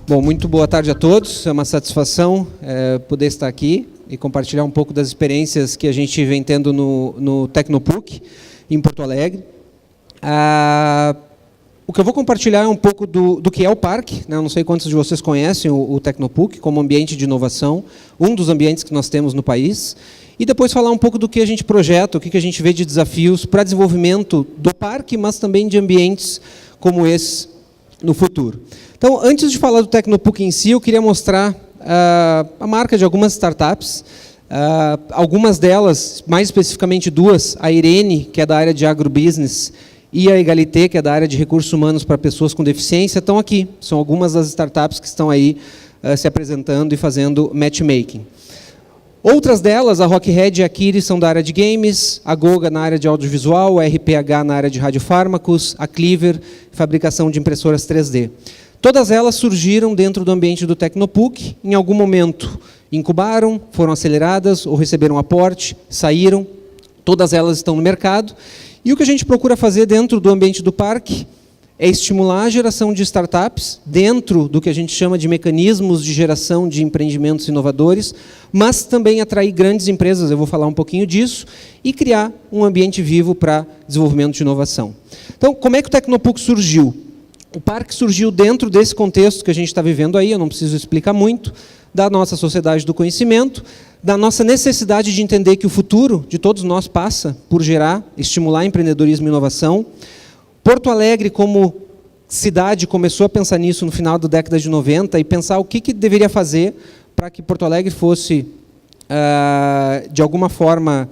Bom, muito boa tarde a todos. É uma satisfação poder estar aqui e compartilhar um pouco das experiências que a gente vem tendo no Tecnopuc, em Porto Alegre. O que eu vou compartilhar é um pouco do que é o parque, né? Eu não sei quantos de vocês conhecem o Tecnopuc como ambiente de inovação, um dos ambientes que nós temos no país, e depois falar um pouco do que a gente projeta, o que a gente vê de desafios para desenvolvimento do parque, mas também de ambientes como esse no futuro. Então, antes de falar do Tecnopuc em si, eu queria mostrar a marca de algumas startups, algumas delas, mais especificamente duas, a Irene, que é da área de agrobusiness, e a Egalité, que é da área de recursos humanos para pessoas com deficiência, estão aqui. São algumas das startups que estão aí se apresentando e fazendo matchmaking. Outras delas, a Rockhead e a Kiri, são da área de games, a Goga na área de audiovisual, a RPH na área de radiofármacos, a Cleaver, fabricação de impressoras 3D. Todas elas surgiram dentro do ambiente do Tecnopuc, em algum momento incubaram, foram aceleradas ou receberam aporte, saíram, todas elas estão no mercado. E o que a gente procura fazer dentro do ambiente do parque é estimular a geração de startups dentro do que a gente chama de mecanismos de geração de empreendimentos inovadores, mas também atrair grandes empresas, eu vou falar um pouquinho disso, e criar um ambiente vivo para desenvolvimento de inovação. Então, como é que o Tecnopuc surgiu? O parque surgiu dentro desse contexto que a gente está vivendo aí, eu não preciso explicar muito, da nossa sociedade do conhecimento, da nossa necessidade de entender que o futuro de todos nós passa por gerar, estimular empreendedorismo e inovação. Porto Alegre, como cidade, começou a pensar nisso no final da década de 90 e pensar o que deveria fazer para que Porto Alegre fosse, de alguma forma,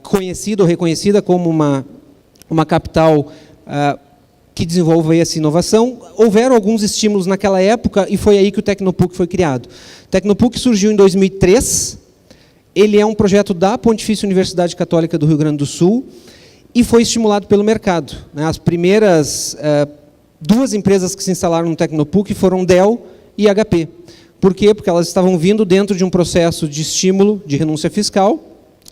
conhecida ou reconhecida como uma capital que desenvolva essa inovação. Houveram alguns estímulos naquela época e foi aí que o Tecnopuc foi criado. O Tecnopuc surgiu em 2003, ele é um projeto da Pontifícia Universidade Católica do Rio Grande do Sul e foi estimulado pelo mercado. As primeiras duas empresas que se instalaram no Tecnopuc foram Dell e HP. Por quê? Porque elas estavam vindo dentro de um processo de estímulo de renúncia fiscal,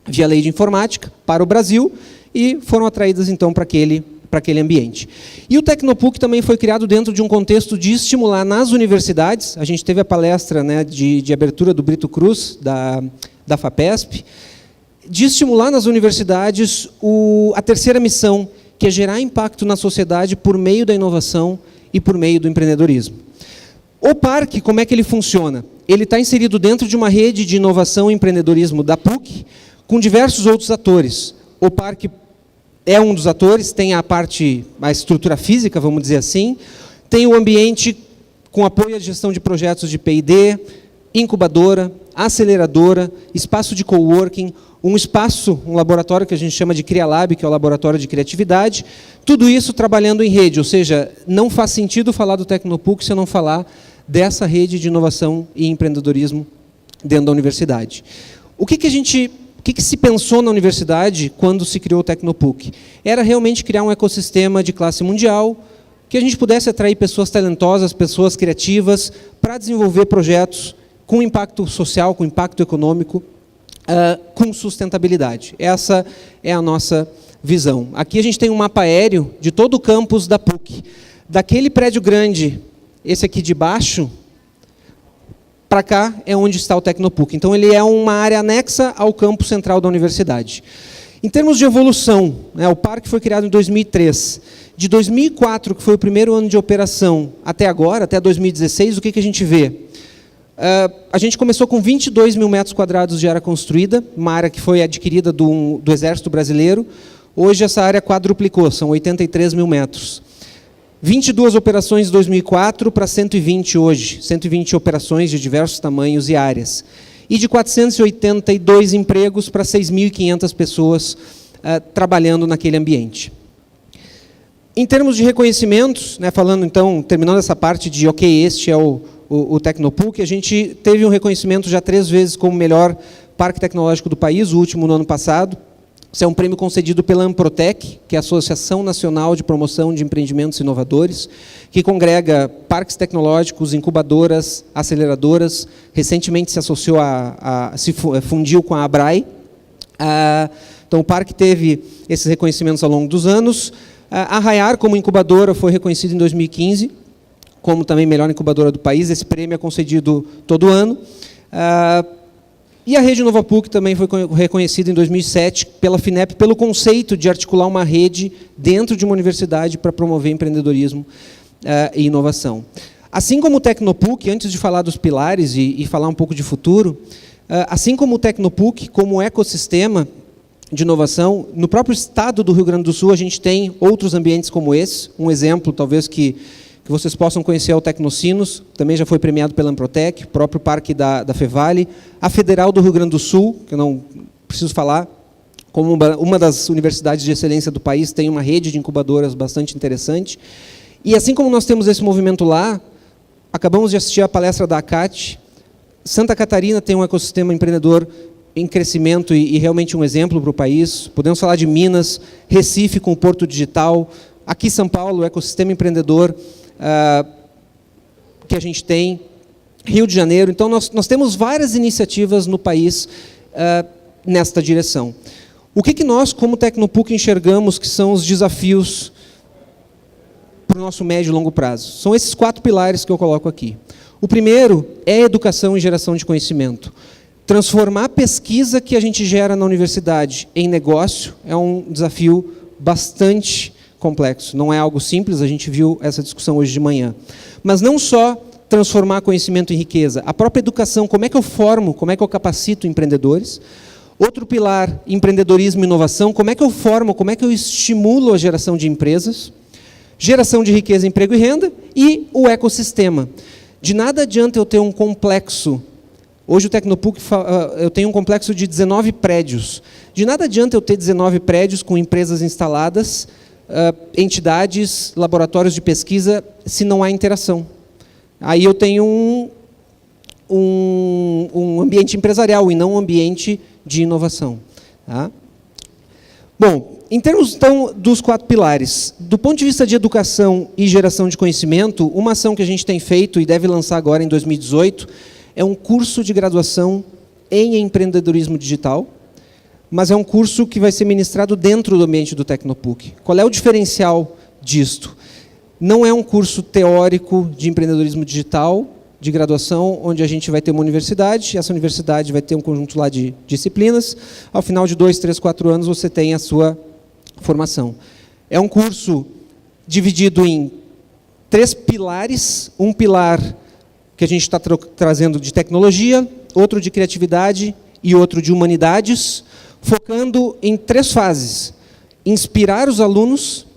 via lei de informática, para o Brasil, e foram atraídas então para aquele ambiente. E o Tecnopuc também foi criado dentro de um contexto de estimular nas universidades. A gente teve a palestra, né, de abertura do Brito Cruz, da FAPESP, de estimular nas universidades a terceira missão, que é gerar impacto na sociedade por meio da inovação e por meio do empreendedorismo. O parque, como é que ele funciona? Ele está inserido dentro de uma rede de inovação e empreendedorismo da PUC, com diversos outros atores. O parque é um dos atores, tem a estrutura física, vamos dizer assim, tem o ambiente com apoio à gestão de projetos de P&D, incubadora, aceleradora, espaço de coworking, um laboratório que a gente chama de CriaLab, que é o laboratório de criatividade, tudo isso trabalhando em rede, ou seja, não faz sentido falar do Tecnopuc se eu não falar dessa rede de inovação e empreendedorismo dentro da universidade. O que se pensou na universidade quando se criou o Tecnopuc? Era realmente criar um ecossistema de classe mundial, que a gente pudesse atrair pessoas talentosas, pessoas criativas, para desenvolver projetos com impacto social, com impacto econômico, com sustentabilidade. Essa é a nossa visão. Aqui a gente tem um mapa aéreo de todo o campus da PUC. Daquele prédio grande, esse aqui de baixo, para cá é onde está o Tecnopuc. Então, ele é uma área anexa ao campus central da universidade. Em termos de evolução, o parque foi criado em 2003. De 2004, que foi o primeiro ano de operação, até agora, até 2016, o que a gente vê? A gente começou com 22 mil metros quadrados de área construída, uma área que foi adquirida do Exército Brasileiro. Hoje, essa área quadruplicou, são 83 mil metros. 22 operações em 2004 para 120 hoje, 120 operações de diversos tamanhos e áreas. E de 482 empregos para 6.500 pessoas trabalhando naquele ambiente. Em termos de reconhecimentos, falando então, terminando essa parte de, este é o Tecnopuc, a gente teve um reconhecimento já 3 vezes como melhor parque tecnológico do país, o último no ano passado. Isso é um prêmio concedido pela Amprotec, que é a Associação Nacional de Promoção de Empreendimentos Inovadores, que congrega parques tecnológicos, incubadoras, aceleradoras. Recentemente se associou se fundiu com a ABRAE. Então, o parque teve esses reconhecimentos ao longo dos anos. A Rayar, como incubadora, foi reconhecida em 2015, como também melhor incubadora do país. Esse prêmio é concedido todo ano. E a Rede Nova PUC também foi reconhecida em 2007 pela FINEP pelo conceito de articular uma rede dentro de uma universidade para promover empreendedorismo e inovação. Assim como o Tecnopuc, antes de falar dos pilares e falar um pouco de futuro, assim como o Tecnopuc, como ecossistema de inovação, no próprio estado do Rio Grande do Sul a gente tem outros ambientes como esse. Um exemplo, talvez, que vocês possam conhecer é o Tecnocinos, também já foi premiado pela Amprotec, o próprio parque da Fevale, a Federal do Rio Grande do Sul, que eu não preciso falar, como uma das universidades de excelência do país, tem uma rede de incubadoras bastante interessante. E assim como nós temos esse movimento lá, acabamos de assistir a palestra da ACAT, Santa Catarina tem um ecossistema empreendedor em crescimento e realmente um exemplo para o país. Podemos falar de Minas, Recife com o Porto Digital, aqui São Paulo, o ecossistema empreendedor que a gente tem, Rio de Janeiro. Então, nós temos várias iniciativas no país nesta direção. O que nós, como Tecnopuc, enxergamos que são os desafios para o nosso médio e longo prazo? São esses 4 pilares que eu coloco aqui. O primeiro é educação e geração de conhecimento. Transformar a pesquisa que a gente gera na universidade em negócio é um desafio bastante complexo. Não é algo simples, a gente viu essa discussão hoje de manhã. Mas não só transformar conhecimento em riqueza, a própria educação, como é que eu formo, como é que eu capacito empreendedores. Outro pilar, empreendedorismo e inovação, como é que eu formo, como é que eu estimulo a geração de empresas, geração de riqueza, emprego e renda, e o ecossistema. De nada adianta eu ter um complexo. Hoje o Tecnopuc, eu tenho um complexo de 19 prédios. De nada adianta eu ter 19 prédios com empresas instaladas, entidades, laboratórios de pesquisa, se não há interação. Aí eu tenho um ambiente empresarial e não um ambiente de inovação. Tá? Bom, em termos, então, dos 4 pilares, do ponto de vista de educação e geração de conhecimento, uma ação que a gente tem feito e deve lançar agora em 2018 é um curso de graduação em empreendedorismo digital, mas é um curso que vai ser ministrado dentro do ambiente do Tecnopuc. Qual é o diferencial disto? Não é um curso teórico de empreendedorismo digital, de graduação, onde a gente vai ter uma universidade, essa universidade vai ter um conjunto lá de disciplinas, ao final de 2, 3, 4 anos você tem a sua formação. É um curso dividido em 3 pilares, um pilar que a gente está trazendo de tecnologia, outro de criatividade e outro de humanidades, focando em 3 fases: inspirar os alunos,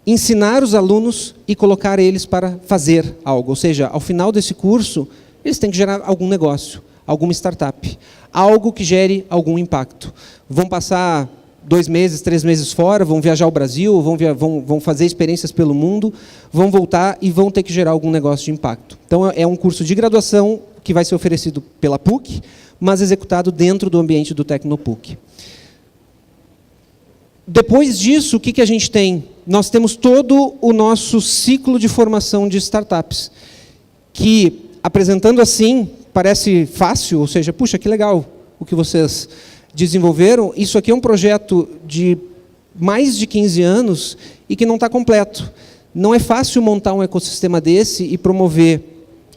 ensinar os alunos e colocar eles para fazer algo. Ou seja, ao final desse curso, eles têm que gerar algum negócio, alguma startup, algo que gere algum impacto. Vão passar 2 meses, 3 meses fora, vão viajar ao Brasil, vão fazer experiências pelo mundo, vão voltar e vão ter que gerar algum negócio de impacto. Então, é um curso de graduação que vai ser oferecido pela PUC, mas executado dentro do ambiente do Tecnopuc. Depois disso, o que a gente tem? Nós temos todo o nosso ciclo de formação de startups, que, apresentando assim, parece fácil, ou seja, puxa, que legal o que vocês desenvolveram. Isso aqui é um projeto de mais de 15 anos e que não está completo. Não é fácil montar um ecossistema desse e promover,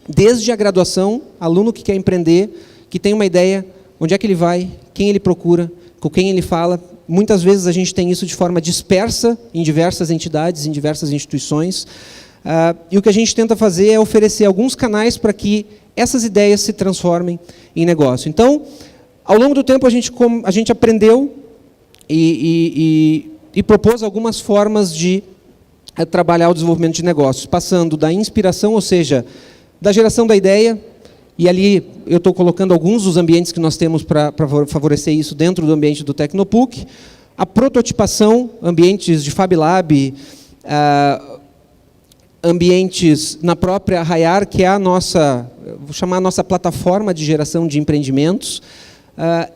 desde a graduação, aluno que quer empreender, que tem uma ideia, onde é que ele vai, quem ele procura, com quem ele fala. Muitas vezes a gente tem isso de forma dispersa em diversas entidades, em diversas instituições. E o que a gente tenta fazer é oferecer alguns canais para que essas ideias se transformem em negócio. Então, ao longo do tempo, a gente aprendeu e propôs algumas formas de trabalhar o desenvolvimento de negócios, passando da inspiração, ou seja, da geração da ideia, e ali eu estou colocando alguns dos ambientes que nós temos para favorecer isso dentro do ambiente do Tecnopuc, a prototipação, ambientes de Fab Lab, ambientes na própria Raiar, que é a nossa, vou chamar a nossa plataforma de geração de empreendimentos,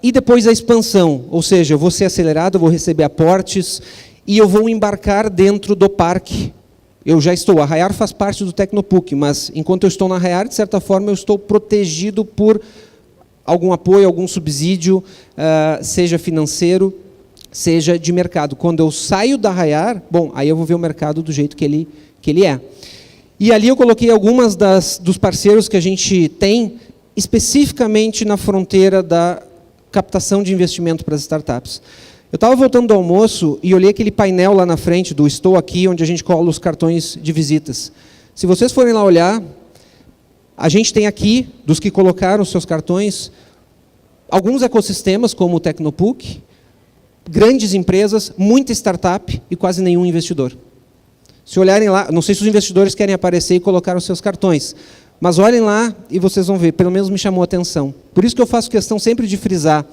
e depois a expansão, ou seja, eu vou ser acelerado, eu vou receber aportes, e eu vou embarcar dentro do parque. Eu já estou, a Raiar faz parte do Tecnopuc, mas enquanto eu estou na Raiar, de certa forma, eu estou protegido por algum apoio, algum subsídio, seja financeiro, seja de mercado. Quando eu saio da Raiar, bom, aí eu vou ver o mercado do jeito que ele é. E ali eu coloquei algumas dos parceiros que a gente tem, especificamente na fronteira da captação de investimento para as startups. Eu estava voltando do almoço e olhei aquele painel lá na frente do Estou Aqui, onde a gente cola os cartões de visitas. Se vocês forem lá olhar, a gente tem aqui, dos que colocaram os seus cartões, alguns ecossistemas, como o Tecnopuc, grandes empresas, muita startup e quase nenhum investidor. Se olharem lá, não sei se os investidores querem aparecer e colocar os seus cartões, mas olhem lá e vocês vão ver, pelo menos me chamou a atenção. Por isso que eu faço questão sempre de frisar,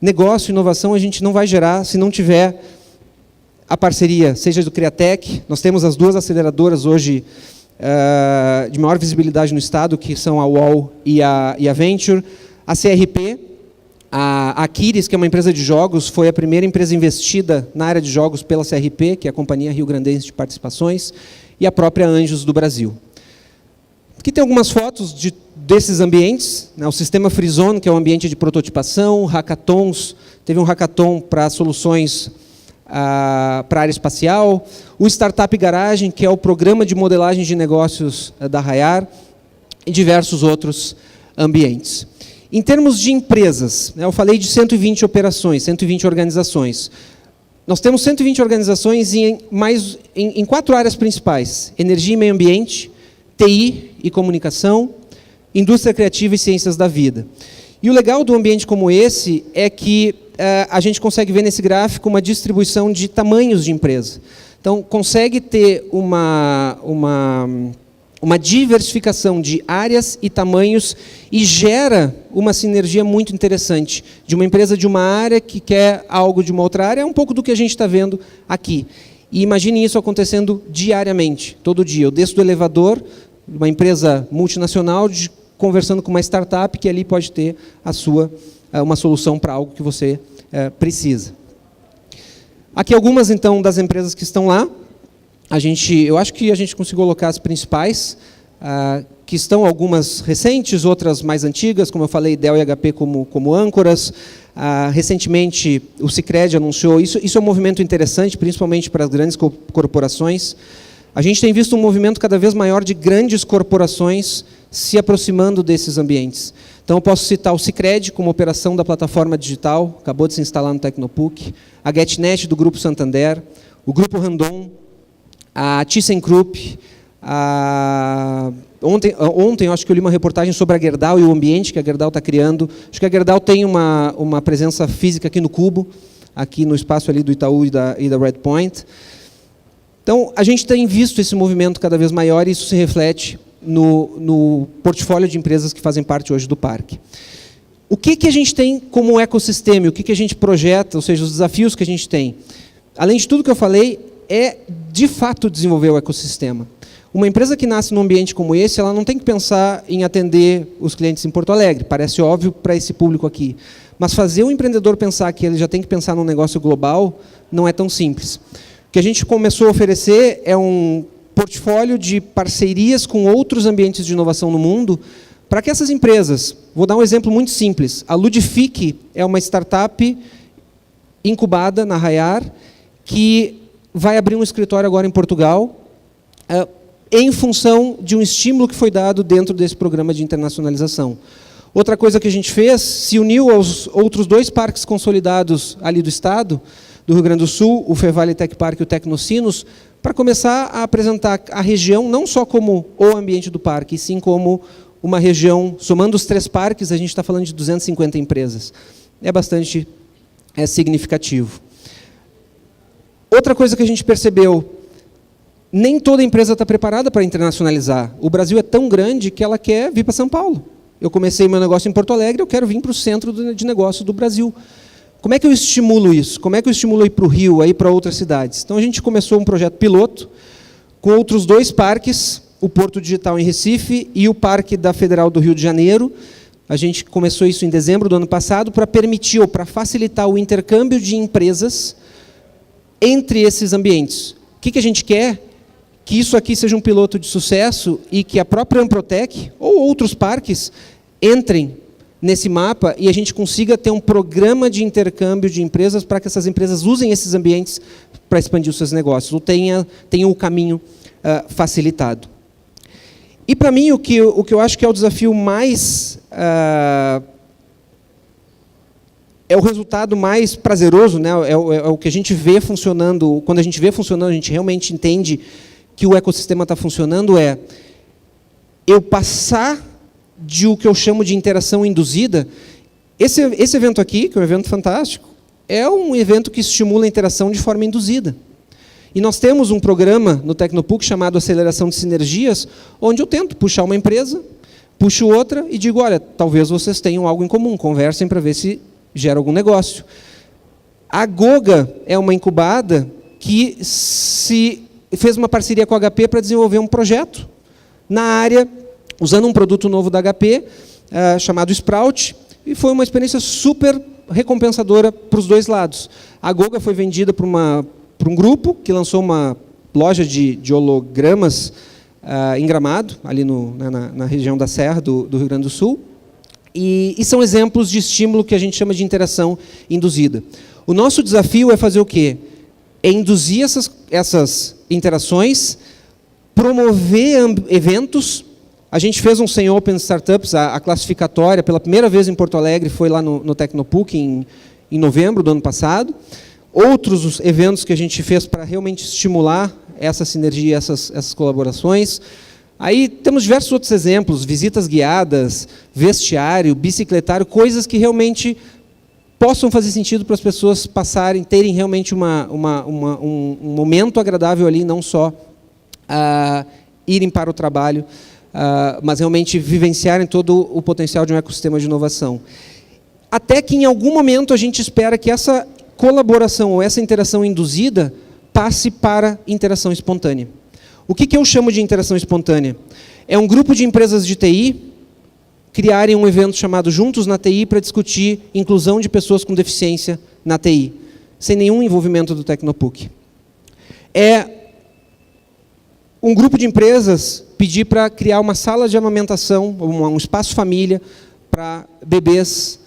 negócio, inovação, a gente não vai gerar se não tiver a parceria, seja do Criatec, nós temos as 2 aceleradoras hoje de maior visibilidade no estado, que são a UOL e a Venture, a CRP, a Aquiris, que é uma empresa de jogos, foi a primeira empresa investida na área de jogos pela CRP, que é a Companhia Rio Grandense de Participações, e a própria Anjos do Brasil. Aqui tem algumas fotos desses ambientes, né, o Sistema Freezone, que é um ambiente de prototipação, hackathons, teve um hackathon para soluções para a área espacial, o Startup Garagem, que é o programa de modelagem de negócios da Rayar, e diversos outros ambientes. Em termos de empresas, eu falei de 120 operações, 120 organizações. Nós temos 120 organizações em 4 áreas principais: energia e meio ambiente, TI e comunicação, indústria criativa e ciências da vida. E o legal do ambiente como esse é que a gente consegue ver nesse gráfico uma distribuição de tamanhos de empresa. Então, consegue ter uma diversificação de áreas e tamanhos e gera uma sinergia muito interessante de uma empresa de uma área que quer algo de uma outra área, é um pouco do que a gente está vendo aqui. E imagine isso acontecendo diariamente, todo dia. Eu desço do elevador, uma empresa multinacional, conversando com uma startup que ali pode ter uma solução para algo que você precisa. Aqui algumas, então, das empresas que estão lá. Eu acho que a gente conseguiu colocar as principais, que estão algumas recentes, outras mais antigas, como eu falei, Dell e HP como âncoras. Recentemente, o Sicredi anunciou, isso é um movimento interessante, principalmente para as grandes corporações. A gente tem visto um movimento cada vez maior de grandes corporações se aproximando desses ambientes. Então, eu posso citar o Sicredi como operação da plataforma digital, acabou de se instalar no Tecnopuc, a GetNet do Grupo Santander, o Grupo Randon, a ThyssenKrupp, ontem eu acho que eu li uma reportagem sobre a Gerdau e o ambiente que a Gerdau está criando. Acho que a Gerdau tem uma presença física aqui no Cubo, aqui no espaço ali do Itaú e da Redpoint. Então, a gente tem visto esse movimento cada vez maior e isso se reflete no portfólio de empresas que fazem parte hoje do parque. O que a gente tem como ecossistema, o que a gente projeta, ou seja, os desafios que a gente tem? Além de tudo que eu falei, é, de fato, desenvolver o ecossistema. Uma empresa que nasce num ambiente como esse, ela não tem que pensar em atender os clientes em Porto Alegre, parece óbvio para esse público aqui. Mas fazer o empreendedor pensar que ele já tem que pensar num negócio global não é tão simples. O que a gente começou a oferecer é um portfólio de parcerias com outros ambientes de inovação no mundo, para que essas empresas, vou dar um exemplo muito simples, a Ludific é uma startup incubada na Rayar, que vai abrir um escritório agora em Portugal, em função de um estímulo que foi dado dentro desse programa de internacionalização. Outra coisa que a gente fez, se uniu aos outros 2 parques consolidados ali do estado, do Rio Grande do Sul, o Fevale Tech Park e o Tecnocinos, para começar a apresentar a região não só como o ambiente do parque, e sim como uma região, somando os 3 parques, a gente está falando de 250 empresas. É bastante significativo. Outra coisa que a gente percebeu, nem toda empresa está preparada para internacionalizar. O Brasil é tão grande que ela quer vir para São Paulo. Eu comecei meu negócio em Porto Alegre, eu quero vir para o centro de negócios do Brasil. Como é que eu estimulo isso? Como é que eu estimulo ir para o Rio, ir para outras cidades? Então, a gente começou um projeto piloto com outros 2 parques, o Porto Digital em Recife e o Parque da Federal do Rio de Janeiro. A gente começou isso em dezembro do ano passado para permitir ou para facilitar o intercâmbio de empresas entre esses ambientes. O que a gente quer? Que isso aqui seja um piloto de sucesso e que a própria Amprotec ou outros parques entrem nesse mapa e a gente consiga ter um programa de intercâmbio de empresas para que essas empresas usem esses ambientes para expandir os seus negócios, ou tenham o caminho facilitado. E, para mim, o que eu acho que é o desafio mais... é o resultado mais prazeroso, né? É o que a gente vê funcionando. Quando a gente vê funcionando, a gente realmente entende que o ecossistema está funcionando, eu passar de o que eu chamo de interação induzida. Esse evento aqui, que é um evento fantástico, é um evento que estimula a interação de forma induzida. E nós temos um programa no Tecnopuc chamado Aceleração de Sinergias, onde eu tento puxar uma empresa, puxo outra e digo, olha, talvez vocês tenham algo em comum, conversem para ver se gera algum negócio. A Goga é uma incubada que fez uma parceria com a HP para desenvolver um projeto na área, usando um produto novo da HP, chamado Sprout, e foi uma experiência super recompensadora para os dois lados. A Goga foi vendida para um grupo que lançou uma loja de hologramas em Gramado, ali na região da Serra do Rio Grande do Sul, e são exemplos de estímulo que a gente chama de interação induzida. O nosso desafio é fazer o quê? É induzir essas interações, promover eventos. A gente fez um 100 Open Startups, a classificatória, pela primeira vez em Porto Alegre, foi lá no Tecnopuc, em novembro do ano passado. Outros eventos que a gente fez para realmente estimular essa sinergia, essas colaborações. Aí temos diversos outros exemplos, visitas guiadas, vestiário, bicicletário, coisas que realmente possam fazer sentido para as pessoas passarem, terem realmente um momento agradável ali, não só irem para o trabalho, mas realmente vivenciarem todo o potencial de um ecossistema de inovação. Até que, em algum momento, a gente espera que essa colaboração ou essa interação induzida passe para interação espontânea. O que eu chamo de interação espontânea? É um grupo de empresas de TI criarem um evento chamado Juntos na TI para discutir inclusão de pessoas com deficiência na TI, sem nenhum envolvimento do Tecnopuc. É um grupo de empresas pedir para criar uma sala de amamentação, um espaço família para bebês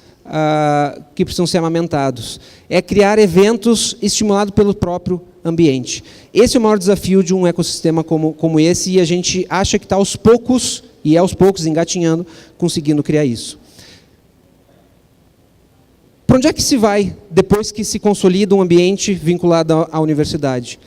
que precisam ser amamentados. É criar eventos estimulados pelo próprio ambiente. Esse é o maior desafio de um ecossistema como esse, e a gente acha que está aos poucos, e é aos poucos, engatinhando, conseguindo criar isso. Para onde é que se vai depois que se consolida um ambiente vinculado à universidade?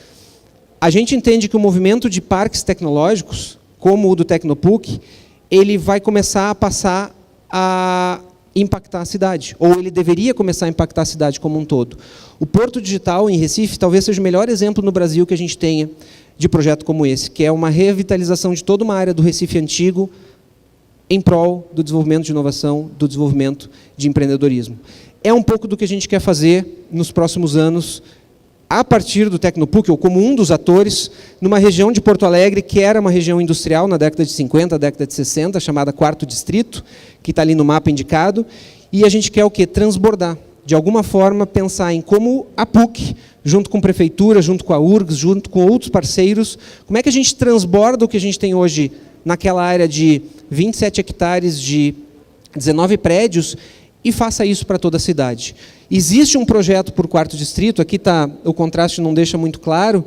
A gente entende que o movimento de parques tecnológicos, como o do Tecnopuc, ele vai começar a passar a impactar a cidade, ou ele deveria começar a impactar a cidade como um todo. O Porto Digital, em Recife, talvez seja o melhor exemplo no Brasil que a gente tenha de projeto como esse, que é uma revitalização de toda uma área do Recife antigo em prol do desenvolvimento de inovação, do desenvolvimento de empreendedorismo. É um pouco do que a gente quer fazer nos próximos anos, a partir do Tecnopuc, ou como um dos atores, numa região de Porto Alegre, que era uma região industrial na década de 50, década de 60, chamada Quarto Distrito, que está ali no mapa indicado, e a gente quer o quê? Transbordar. De alguma forma, pensar em como a PUC, junto com a Prefeitura, junto com a URGS, junto com outros parceiros, como é que a gente transborda o que a gente tem hoje naquela área de 27 hectares de 19 prédios e faça isso para toda a cidade. Existe um projeto por Quarto Distrito, aqui o contraste não deixa muito claro,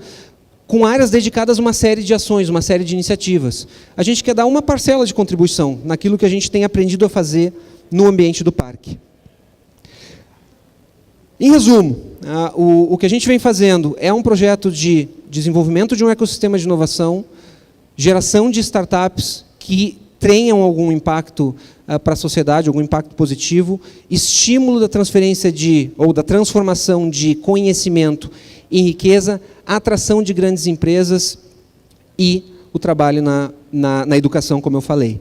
com áreas dedicadas a uma série de ações, uma série de iniciativas. A gente quer dar uma parcela de contribuição naquilo que a gente tem aprendido a fazer no ambiente do parque. Em resumo, o que a gente vem fazendo é um projeto de desenvolvimento de um ecossistema de inovação, geração de startups que tenham algum impacto para a sociedade, algum impacto positivo, estímulo da transferência ou da transformação de conhecimento em riqueza, a atração de grandes empresas e o trabalho na educação, como eu falei.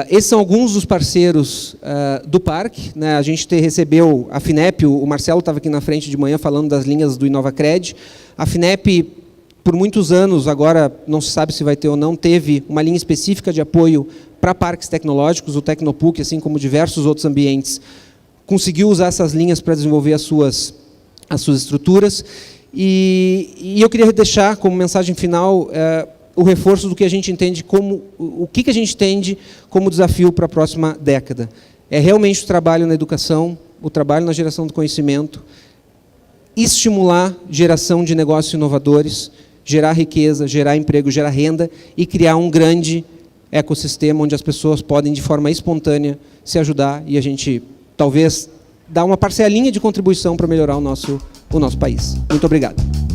Esses são alguns dos parceiros do parque, né? A gente recebeu a FINEP, o Marcelo estava aqui na frente de manhã falando das linhas do InovaCred. A FINEP, por muitos anos, agora não se sabe se vai ter ou não, teve uma linha específica de apoio para parques tecnológicos. O Tecnopuc, assim como diversos outros ambientes, conseguiu usar essas linhas para desenvolver as suas estruturas. E eu queria deixar como mensagem final o reforço do que a gente entende o que a gente entende como desafio para a próxima década. É realmente o trabalho na educação, o trabalho na geração do conhecimento, estimular geração de negócios inovadores, gerar riqueza, gerar emprego, gerar renda e criar um grande ecossistema onde as pessoas podem, de forma espontânea, se ajudar e a gente, talvez, dar uma parcelinha de contribuição para melhorar o nosso país. Muito obrigado.